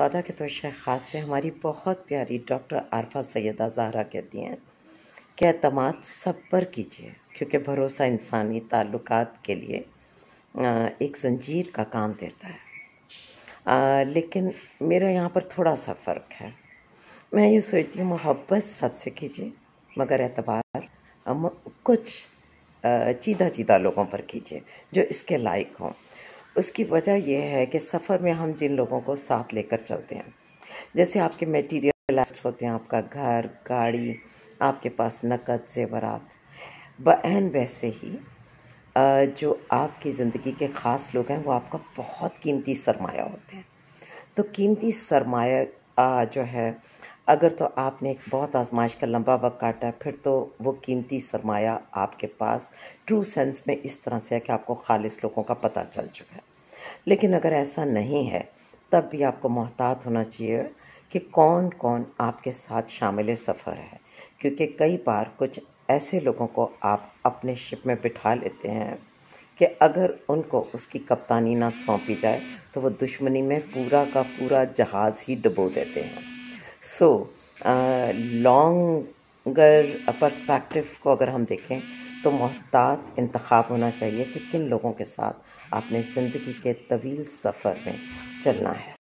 سادہ کے توشہ خاص سے ہماری بہت پیاری ڈاکٹر عارفہ سیدہ زہرا کہتی ہیں کہ اعتماد سب پر کیجیے، کیونکہ بھروسہ انسانی تعلقات کے لیے ایک زنجیر کا کام دیتا ہے۔ لیکن میرا یہاں پر تھوڑا سا فرق ہے۔ میں یہ سوچتی ہوں محبت سب سے کیجیے، مگر اعتبار کچھ چیدہ لوگوں پر کیجیے جو اس کے لائق ہوں۔ اس کی وجہ یہ ہے کہ سفر میں ہم جن لوگوں کو ساتھ لے کر چلتے ہیں، جیسے آپ کے میٹیریل ایسٹس ہوتے ہیں، آپ کا گھر، گاڑی، آپ کے پاس نقد، زیورات، بعین ویسے ہی جو آپ کی زندگی کے خاص لوگ ہیں وہ آپ کا بہت قیمتی سرمایہ ہوتے ہیں۔ تو قیمتی سرمایہ جو ہے، اگر تو آپ نے ایک بہت آزمائش کا لمبا وقت کاٹا ہے، پھر تو وہ قیمتی سرمایہ آپ کے پاس ٹرو سینس میں اس طرح سے ہے کہ آپ کو خالص لوگوں کا پتہ چل چکا ہے۔ لیکن اگر ایسا نہیں ہے، تب بھی آپ کو محتاط ہونا چاہیے کہ کون کون آپ کے ساتھ شامل سفر ہے، کیونکہ کئی بار کچھ ایسے لوگوں کو آپ اپنے شپ میں بٹھا لیتے ہیں کہ اگر ان کو اس کی کپتانی نہ سونپی جائے تو وہ دشمنی میں پورا کا پورا جہاز ہی ڈبو دیتے ہیں۔ لانگر پرسپیکٹو کو اگر ہم دیکھیں تو محتاط انتخاب ہونا چاہیے کہ کن لوگوں کے ساتھ آپ نے زندگی کے طویل سفر میں چلنا ہے۔